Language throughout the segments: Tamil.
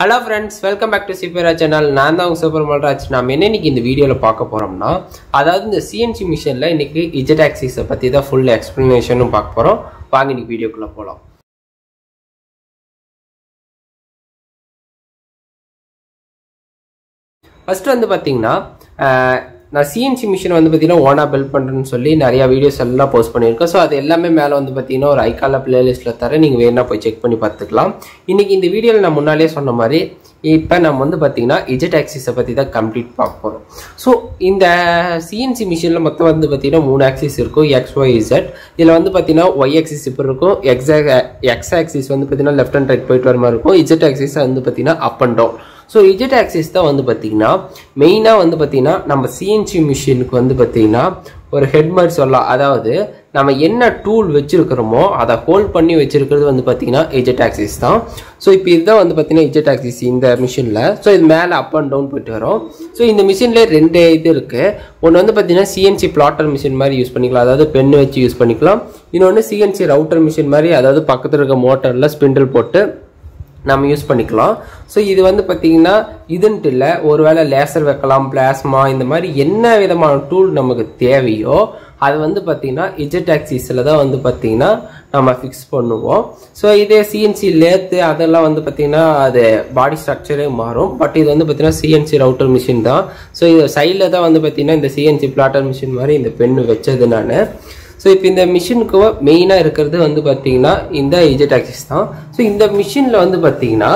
Hello friends, welcome back to CNC channel. நான் தான் சூப்பர் மல்ராஜ். நாம இன்னைக்கு இந்த வீடியோல பார்க்க போறோம்னா அதாவது இந்த CNC மிஷின்ல இன்னைக்கு Z axis பத்தி தான் full explanation பார்க்க போறோம். வாங்க இன்னைக்கு வீடியோக்குள்ள போலாம். ஃபர்ஸ்ட் வந்து பாத்தீங்கன்னா நான் CNC மிஷின் வந்து பாத்தீங்கன்னா ஓனா பில்ட் பண்றேன்னு சொல்லி நிறைய வீடியோஸ் எல்லாம் போஸ்ட் பண்ணிருக்கேன். சோ அது எல்லாமே மேல வந்து பாத்தீங்கன்னா ஒரு ஐகான்ல பிளேலிஸ்ட்ல தர நீங்க வேணா போய் செக் பண்ணி பார்த்துக்கலாம். இன்னைக்கு இந்த வீடியோல நான் முன்னாடியே சொன்ன மாதிரி இப்போ நம்ம வந்து பாத்தீங்கன்னா Z axis பத்தி தான் கம்ப்ளீட் பார்க்க போறோம். சோ இந்த CNC மிஷின்ல மொத்தம் வந்து பாத்தீங்கன்னா மூணு ஆக்சிஸ் இருக்கும், X Y Z. இதுல வந்து பாத்தீங்கன்னா Y axis இப்படி இருக்கும், X axis வந்து பாத்தீங்கன்னா லெஃப்ட் அண்ட் ரைட் போயிட்டு வர மாதிரி இருக்கும், Z axis வந்து பாத்தீங்கன்னா up and down. So Z axis தான் வந்து பார்த்தீங்கன்னா மெயினாக வந்து பார்த்தீங்கன்னா நம்ம CNC மிஷினுக்கு வந்து பார்த்தீங்கன்னா ஒரு ஹெட் மாதிரி சொல்லலாம். அதாவது நம்ம என்ன டூல் வச்சிருக்கிறோமோ அதை ஹோல்ட் பண்ணி வச்சிருக்கிறது வந்து பார்த்தீங்கன்னா Z axis தான். ஸோ இப்போ இதுதான் வந்து பார்த்தீங்கன்னா Z axis இந்த மிஷினில். ஸோ இது மேலே அப் அண்ட் டவுன் போயிட்டு வரும். ஸோ இந்த மிஷின்ல ரெண்டு இது இருக்கு. ஒன்று வந்து பார்த்தீங்கன்னா CNC பிளாட்டர் மிஷின் மாதிரி யூஸ் பண்ணிக்கலாம், அதாவது பென் வச்சு யூஸ் பண்ணிக்கலாம். இன்னொன்று CNC ரவுட்டர் மிஷின் மாதிரி, அதாவது பக்கத்தில் இருக்க மோட்டரில் ஸ்பிண்டில் போட்டு நம்ம யூஸ் பண்ணிக்கலாம். ஸோ இது வந்து பார்த்தீங்கன்னா இதுன்ட்டு இல்லை, ஒருவேளை லேசர் வைக்கலாம், பிளாஸ்மா, இந்த மாதிரி என்ன விதமான டூல் நமக்கு தேவையோ அது வந்து பார்த்தீங்கன்னா Z axisல தான் வந்து பார்த்தீங்கன்னா நம்ம ஃபிக்ஸ் பண்ணுவோம். ஸோ இதே CNC லேத்து அதெல்லாம் வந்து பார்த்தீங்கன்னா அது பாடி ஸ்ட்ரக்சரே மாறும். பட் இது வந்து பார்த்தீங்கன்னா CNC ரவுட்டர் மிஷின் தான். ஸோ இது சைடில் தான் வந்து பார்த்தீங்கன்னா இந்த CNC பிளாட்டர் மிஷின் மாதிரி இந்த பென்னு வச்சது நான். ஸோ இப்போ இந்த மிஷினுக்கு மெயினாக இருக்கிறது வந்து பார்த்தீங்கன்னா இந்த Z axis தான். ஸோ இந்த மிஷினில் வந்து பார்த்தீங்கன்னா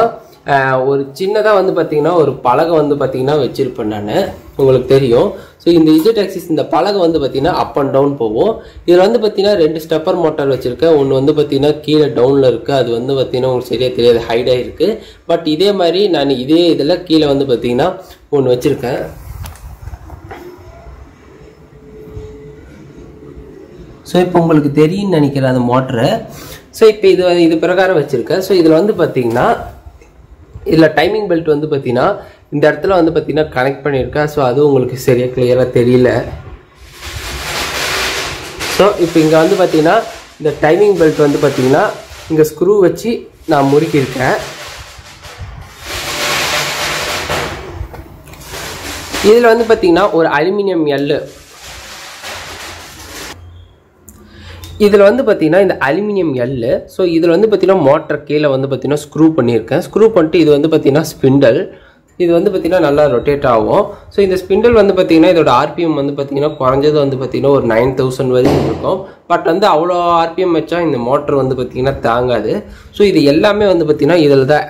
ஒரு சின்னதாக வந்து பார்த்தீங்கன்னா ஒரு பலகை வந்து பார்த்தீங்கன்னா வச்சிருப்பேன் நான், உங்களுக்கு தெரியும். ஸோ இந்த Z axis இந்த பலகை வந்து பார்த்தீங்கன்னா அப் அண்ட் டவுன் போகும். இதில் வந்து பார்த்தீங்கன்னா ரெண்டு ஸ்டெப்பர் மோட்டார் வச்சிருக்கேன். ஒன்று வந்து பார்த்தீங்கன்னா கீழே டவுனில் இருக்குது, அது வந்து பார்த்தீங்கன்னா உங்களுக்கு சரியாக தெரியாது, ஹைடாக இருக்குது. பட் இதே மாதிரி நான் இதே இதில் கீழே வந்து பார்த்தீங்கன்னா ஒன்று வச்சுருக்கேன். ஸோ இப்போ உங்களுக்கு தெரியும்னு நினைக்கிறேன் அந்த மோட்டரு. ஸோ இப்போ இது பிரகாரம் வச்சுருக்கேன். ஸோ இதில் வந்து பார்த்தீங்கன்னா இதில் டைமிங் பெல்ட் வந்து பார்த்தீங்கன்னா இந்த இடத்துல வந்து பார்த்தீங்கன்னா கனெக்ட் பண்ணியிருக்கேன். ஸோ அதுவும் உங்களுக்கு சரியாக கிளியராக தெரியல. ஸோ இப்போ இங்கே வந்து பார்த்தீங்கன்னா இந்த டைமிங் பெல்ட் வந்து பார்த்தீங்கன்னா இங்கே ஸ்க்ரூ வச்சு நான் முறுக்கியிருக்கேன். இதில் வந்து பார்த்தீங்கன்னா ஒரு அலுமினியம் எல்லு, இதில் வந்து பார்த்தீங்கன்னா இந்த அலுமினியம் எல்லு. ஸோ இதில் வந்து பார்த்தீங்கன்னா மோட்டர் கீழே வந்து பார்த்தீங்கன்னா ஸ்க்ரூ பண்ணியிருக்கேன். ஸ்க்ரூ பண்ணிட்டு இது வந்து பார்த்தீங்கன்னா ஸ்பிண்டல், இது வந்து பார்த்தீங்கன்னா நல்லா ரொட்டேட் ஆகும். ஸோ இந்த ஸ்பிண்டல் வந்து பார்த்தீங்கன்னா இதோட RPM வந்து பார்த்தீங்கன்னா குறைஞ்சது வந்து பார்த்தீங்கன்னா ஒரு 9000 வரைக்கும் இருக்கும். பட் வந்து அவ்வளோ RPM வச்சா இந்த மோட்டர் வந்து பார்த்தீங்கன்னா தாங்காது. ஸோ இது எல்லாமே வந்து பார்த்தீங்கன்னா இதில் தான்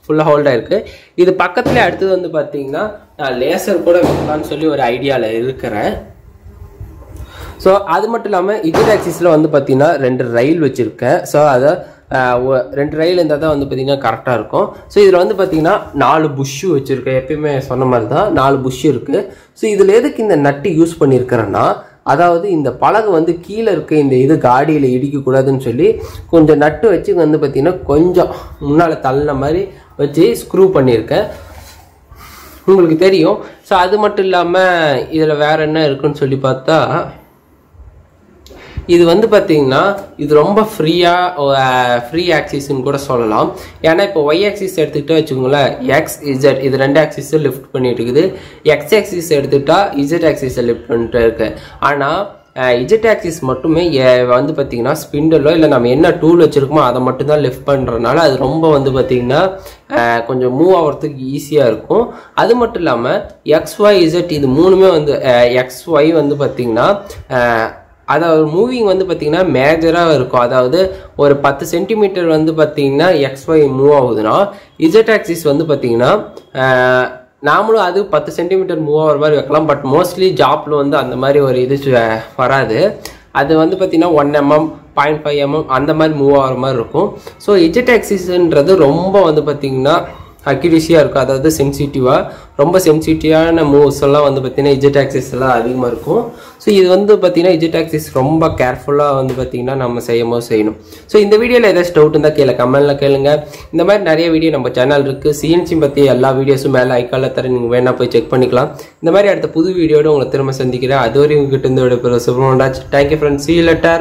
ஃபுல்லாக ஹோல்டாக இருக்குது. இது பக்கத்துலேயே அடுத்தது வந்து பார்த்தீங்கன்னா நான் லேசர் கூட வைக்கலான்னு சொல்லி ஒரு ஐடியாவில் இருக்கிறேன். ஸோ அது மட்டும் இல்லாமல் Z axisல வந்து பார்த்தீங்கன்னா ரெண்டு ரயில் வச்சுருக்கேன். ஸோ அதை ரெண்டு ரயில் இருந்தால் தான் வந்து பார்த்தீங்கன்னா கரெக்டாக இருக்கும். ஸோ இதில் வந்து பார்த்தீங்கன்னா 4 புஷ்ஷு வச்சுருக்கேன். எப்பயுமே சொன்ன மாதிரி தான் 4 புஷ்ஷு இருக்குது. ஸோ இதில் எதுக்கு இந்த நட்டு யூஸ் பண்ணியிருக்கிறேன்னா, அதாவது இந்த பலகை வந்து கீழே இருக்க இந்த இது காடியில் இடிக்கக்கூடாதுன்னு சொல்லி கொஞ்சம் நட்டு வச்சு வந்து பார்த்தீங்கன்னா கொஞ்சம் முன்னால் தள்ளின மாதிரி வச்சு ஸ்க்ரூ பண்ணியிருக்கேன், உங்களுக்கு தெரியும். ஸோ அது மட்டும் இல்லாமல் இதில் வேறு என்ன இருக்குன்னு சொல்லி பார்த்தா, இது வந்து பார்த்தீங்கன்னா இது ரொம்ப ஃப்ரீ ஆக்சிஸ்ன்னு கூட சொல்லலாம். ஏன்னா இப்போ Y axis எடுத்துக்கிட்டே வச்சுக்கோங்களேன், X Z இது ரெண்டு ஆக்சிஸை லிஃப்ட் பண்ணிட்டு இருக்குது. X axis எடுத்துக்கிட்டா Z axisஸை லிஃப்ட் பண்ணிட்டு இருக்கு. ஆனால் Z axis மட்டுமே வந்து பார்த்தீங்கன்னா ஸ்பிண்டலோ இல்லை நம்ம என்ன டூல் வச்சுருக்கோமோ அதை மட்டும்தான் லிஃப்ட் பண்ணுறதுனால அது ரொம்ப வந்து பார்த்தீங்கன்னா கொஞ்சம் மூவ் ஆகிறதுக்கு ஈஸியாக இருக்கும். அது மட்டும் இல்லாமல் X Y Z இது மூணுமே வந்து X Y வந்து பார்த்தீங்கன்னா அதாவது மூவிங் வந்து பார்த்தீங்கன்னா மேஜராக இருக்கும். அதாவது ஒரு 10 சென்டிமீட்டர் வந்து பார்த்தீங்கன்னா XY மூவ் ஆகுதுன்னா Z axis வந்து பார்த்தீங்கன்னா நாமளும் அது 10 சென்டிமீட்டர் மூவ் ஆகிற மாதிரி வைக்கலாம். பட் மோஸ்ட்லி ஜாப்பில் வந்து அந்த மாதிரி ஒரு இது வராது. அது வந்து பார்த்தீங்கன்னா 1 mm 0.5 mm அந்த மாதிரி மூவ் ஆகிற மாதிரி இருக்கும். ஸோ Z axisன்றது ரொம்ப வந்து பார்த்தீங்கன்னா அக்யூரேசியாக இருக்கும், அதாவது சென்சிட்டிவாக ரொம்ப சென்சிட்டிவான மூவ்ஸ் எல்லாம் வந்து பார்த்தீங்கன்னா Z axis எல்லாம் அதிகமாக இருக்கும். ஸோ இது வந்து பார்த்தீங்கன்னா Z axis ரொம்ப கேர்ஃபுல்லாக வந்து பார்த்தீங்கன்னா நம்ம செய்யணும். ஸோ இந்த வீடியோவில் ஏதாச்சும் டவுட் இருந்தால் கீழே கமெண்ட்டில் கேளுங்க. இந்த மாதிரி நிறைய வீடியோ நம்ம சேனல் இருக்குது. CNC பற்றி எல்லா வீடியோஸும் மேலே ஐக்கானில் தர நீங்கள் வேணா போய் செக் பண்ணிக்கலாம். இந்த மாதிரி அடுத்த புது வீடியோட உங்களை திரும்ப சந்திக்கிறேன். அதுவரை உங்ககிட்ட இருந்து விட Subramanian. Thank you friends, see you later.